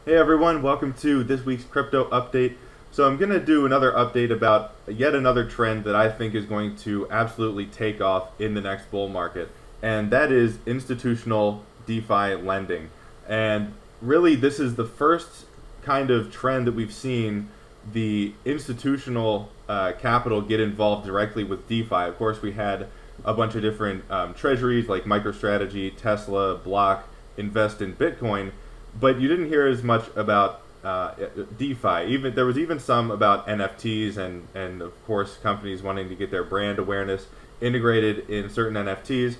Hey everyone, welcome to this week's crypto update. So I'm going to do another update about yet another trend that I think is going to absolutely take off in the next bull market, and that is institutional DeFi lending. And really, this is the first kind of trend that we've seen the institutional capital get involved directly with DeFi. Of course, we had a bunch of different treasuries like MicroStrategy, Tesla, Block invest in Bitcoin, but you didn't hear as much about DeFi. Even there was even some about NFTs and of course companies wanting to get their brand awareness integrated in certain NFTs.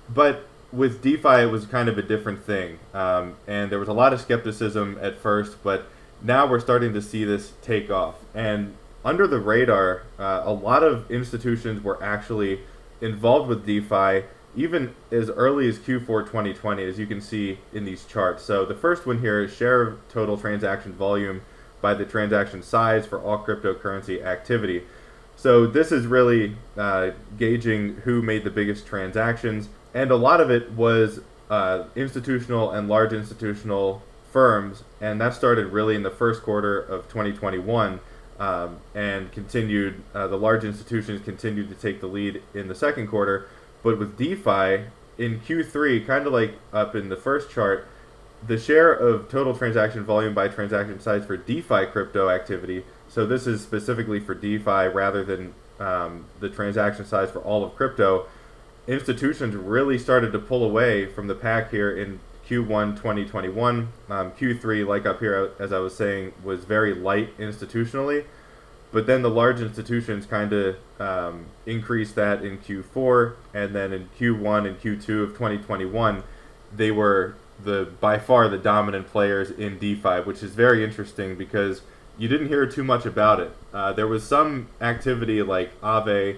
But with DeFi, it was kind of a different thing, and there was a lot of skepticism at first. But now we're starting to see this take off, and under the radar, a lot of institutions were actually involved with DeFi even as early as Q4 2020, as you can see in these charts. So the first one here is share of total transaction volume by the transaction size for all cryptocurrency activity. So this is really gauging who made the biggest transactions, and a lot of it was institutional and large institutional firms, and that started really in the first quarter of 2021. And continued, the large institutions continued to take the lead in the second quarter. But with DeFi in Q3, kind of like up in the first chart, the share of total transaction volume by transaction size for DeFi crypto activity, so this is specifically for DeFi rather than the transaction size for all of crypto, institutions really started to pull away from the pack here in Q1 2021. Q3, like up here, as I was saying, was very light institutionally. But then the large institutions kind of increased that in Q4, and then in Q1 and Q2 of 2021, they were by far the dominant players in DeFi, which is very interesting because you didn't hear too much about it. There was some activity like Aave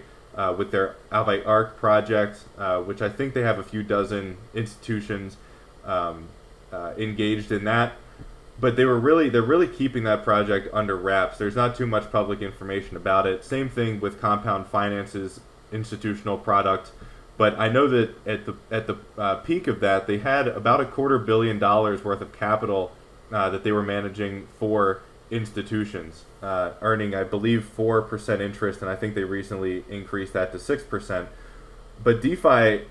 with their Aave Arc project, which I think they have a few dozen institutions engaged in that. But they're really keeping that project under wraps. There's not too much public information about it. Same thing with Compound Finance's institutional product. But I know that at the peak of that, they had about $250 million worth of capital that they were managing for institutions, earning, I believe, 4% interest, and I think they recently increased that to 6%. But DeFi,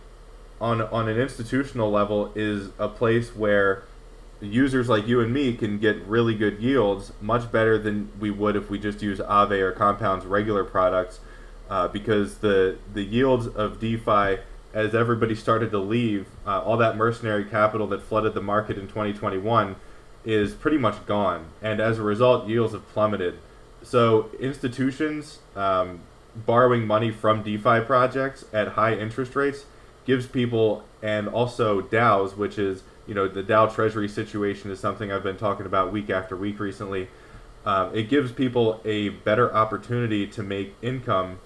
on an institutional level, is a place where users like you and me can get really good yields, much better than we would if we just use Aave or Compound's regular products, because the yields of DeFi, as everybody started to leave, all that mercenary capital that flooded the market in 2021 is pretty much gone, and as a result, yields have plummeted. So institutions borrowing money from DeFi projects at high interest rates gives people, and also DAOs, which is the DAO treasury situation is something I've been talking about week after week recently. It gives people a better opportunity to make income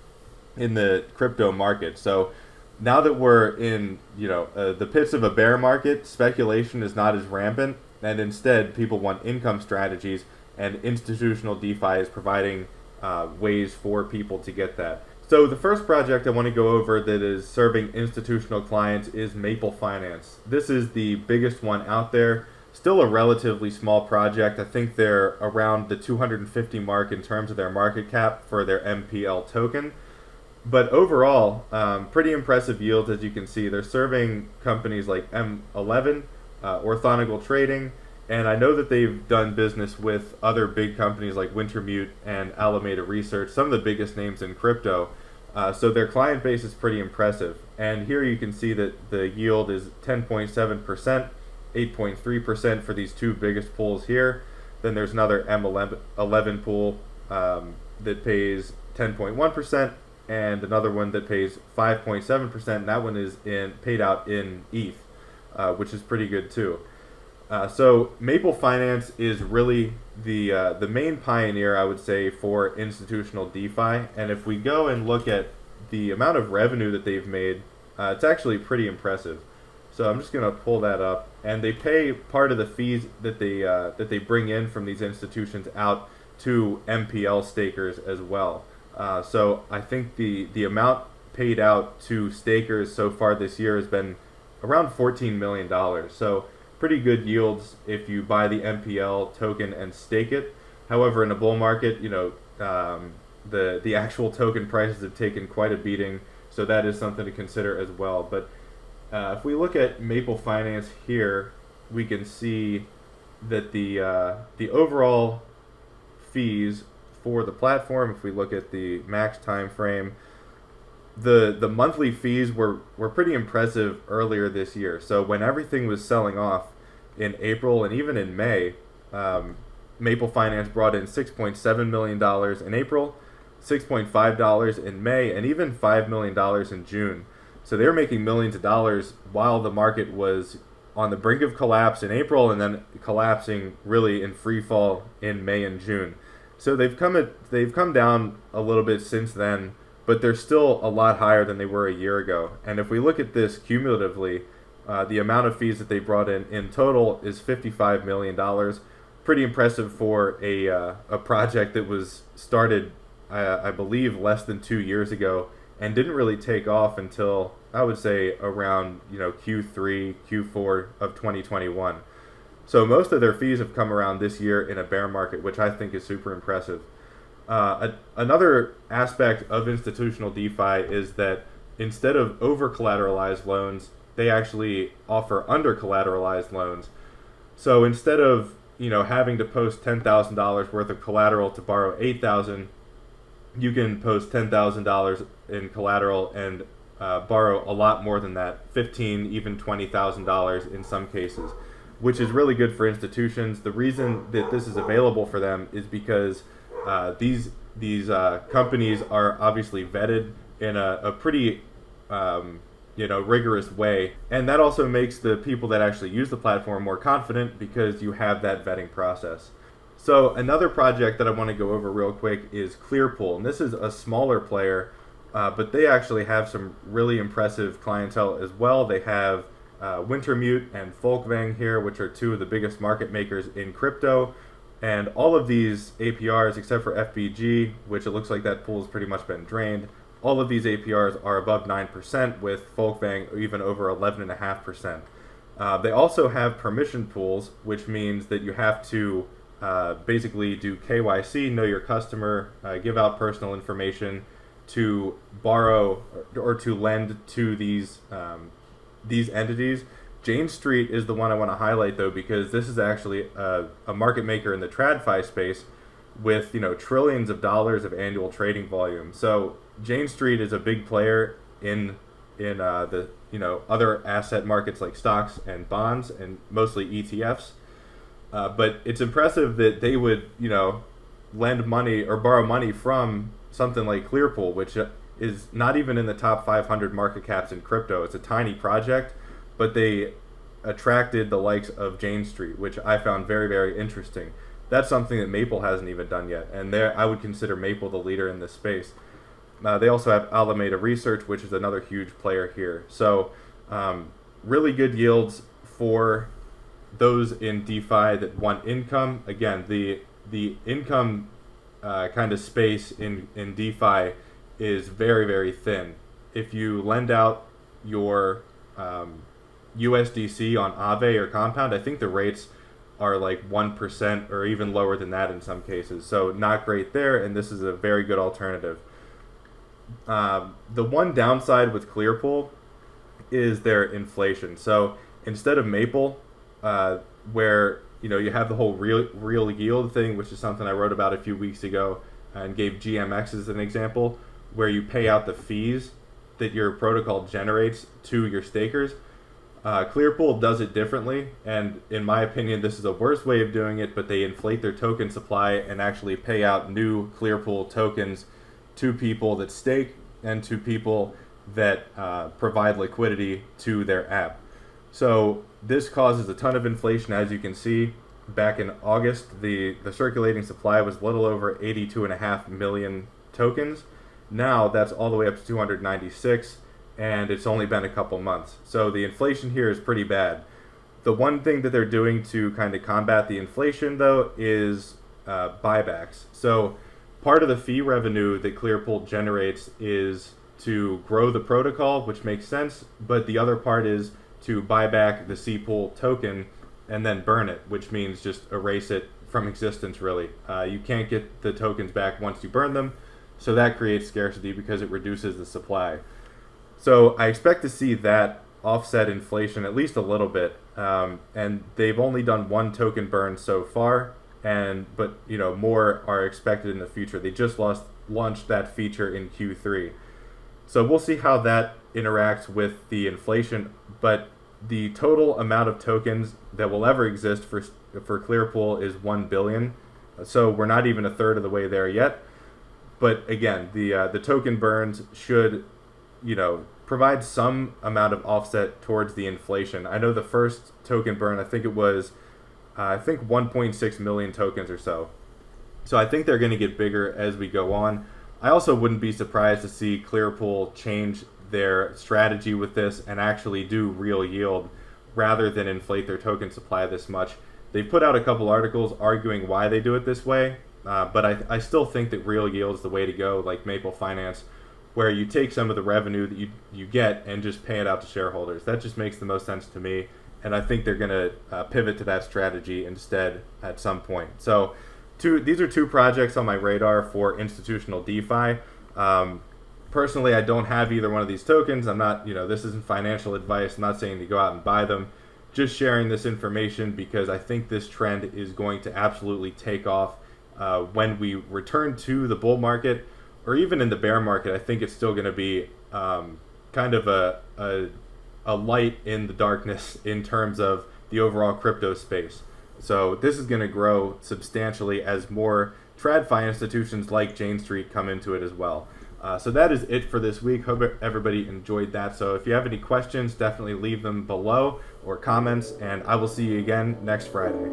in the crypto market. So now that we're in the pits of a bear market, speculation is not as rampant, and instead people want income strategies, and institutional DeFi is providing ways for people to get that. So the first project I want to go over that is serving institutional clients is Maple Finance. This is the biggest one out there. Still a relatively small project. I think they're around the 250 mark in terms of their market cap for their MPL token. But overall, pretty impressive yields, as you can see. They're serving companies like M11, Orthogonal Trading, and I know that they've done business with other big companies like Wintermute and Alameda Research, some of the biggest names in crypto. So their client base is pretty impressive. And here you can see that the yield is 10.7%, 8.3% for these two biggest pools here. Then there's another M11 pool that pays 10.1%, and another one that pays 5.7%. And that one is paid out in ETH, which is pretty good too. So Maple Finance is really the main pioneer, I would say, for institutional DeFi. And if we go and look at the amount of revenue that they've made, it's actually pretty impressive. So I'm just going to pull that up, and they pay part of the fees that they bring in from these institutions out to MPL stakers as well. So I think the amount paid out to stakers so far this year has been around $14 million. So pretty good yields if you buy the MPL token and stake it. However, in a bull market, the actual token prices have taken quite a beating, so that is something to consider as well. But if we look at Maple Finance here, we can see that the overall fees for the platform, if we look at the max time frame, the monthly fees were pretty impressive earlier this year. So when everything was selling off in April and even in May, Maple Finance brought in $6.7 million in April, $6.5 in May, and even $5 million in June. So they were making millions of dollars while the market was on the brink of collapse in April and then collapsing really in free fall in May and June. So they've come down a little bit since then, but they're still a lot higher than they were a year ago. And if we look at this cumulatively, the amount of fees that they brought in total is $55 million. Pretty impressive for a project that was started, I believe, less than 2 years ago and didn't really take off until, I would say, around Q3, Q4 of 2021. So most of their fees have come around this year in a bear market, which I think is super impressive. Another aspect of institutional DeFi is that instead of over-collateralized loans, they actually offer under-collateralized loans. So instead of having to post $10,000 worth of collateral to borrow $8,000, you can post $10,000 in collateral and borrow a lot more than that, $15,000, even $20,000 in some cases, which is really good for institutions. The reason that this is available for them is because these companies are obviously vetted in a pretty rigorous way, and that also makes the people that actually use the platform more confident because you have that vetting process. So another project that I want to go over real quick is Clearpool, and this is a smaller player, but they actually have some really impressive clientele as well. They have Wintermute and Folkvang here, which are two of the biggest market makers in crypto. And all of these APRs, except for FBG, which it looks like that pool has pretty much been drained, all of these APRs are above 9%, with Folkvang even over 11.5%. They also have permission pools, which means that you have to basically do KYC, know your customer, give out personal information to borrow or to lend to these entities. Jane Street is the one I want to highlight, though, because this is actually a market maker in the TradFi space with trillions of dollars of annual trading volume. So Jane Street is a big player in the other asset markets like stocks and bonds and mostly ETFs. But it's impressive that they would lend money or borrow money from something like Clearpool, which is not even in the top 500 market caps in crypto. It's a tiny project, but they attracted the likes of Jane Street, which I found very, very interesting. That's something that Maple hasn't even done yet, and I would consider Maple the leader in this space. They also have Alameda Research, which is another huge player here. So really good yields for those in DeFi that want income. Again, the income kind of space in DeFi is very, very thin. If you lend out your USDC on Aave or Compound, I think the rates are like 1% or even lower than that in some cases. So not great there, and this is a very good alternative. The one downside with Clearpool is their inflation. So instead of Maple, where you have the whole real yield thing, which is something I wrote about a few weeks ago and gave GMX as an example, where you pay out the fees that your protocol generates to your stakers. Clearpool does it differently, and in my opinion, this is a worse way of doing it, but they inflate their token supply and actually pay out new Clearpool tokens to people that stake and to people that provide liquidity to their app. So this causes a ton of inflation, as you can see. Back in August, the circulating supply was a little over 82.5 million tokens. Now that's all the way up to 296, and it's only been a couple months. So the inflation here is pretty bad. The one thing that they're doing to kind of combat the inflation, though, is buybacks. So part of the fee revenue that Clearpool generates is to grow the protocol, which makes sense, but the other part is to buy back the C-Pool token and then burn it, which means just erase it from existence, really. You can't get the tokens back once you burn them, so that creates scarcity because it reduces the supply. So I expect to see that offset inflation at least a little bit, and they've only done one token burn so far, but more are expected in the future. They just launched that feature in Q3, so we'll see how that interacts with the inflation. But the total amount of tokens that will ever exist for Clearpool is 1 billion. So we're not even a third of the way there yet. But again, the token burns should, provide some amount of offset towards the inflation. I know the first token burn, I think it was, 1.6 million tokens or so. So I think they're going to get bigger as we go on. I also wouldn't be surprised to see Clearpool change their strategy with this and actually do real yield rather than inflate their token supply this much. They've put out a couple articles arguing why they do it this way, but I still think that real yield is the way to go, like Maple Finance, where you take some of the revenue that you get and just pay it out to shareholders. That just makes the most sense to me, and I think they're going to pivot to that strategy instead at some point. So these are two projects on my radar for institutional DeFi. Personally, I don't have either one of these tokens. I'm not, this isn't financial advice. I'm not saying to go out and buy them. Just sharing this information because I think this trend is going to absolutely take off when we return to the bull market, or even in the bear market. I think it's still going to be kind of a light in the darkness in terms of the overall crypto space. So this is going to grow substantially as more TradFi institutions like Jane Street come into it as well. So that is it for this week. Hope everybody enjoyed that. So if you have any questions, definitely leave them below or comments, and I will see you again next Friday.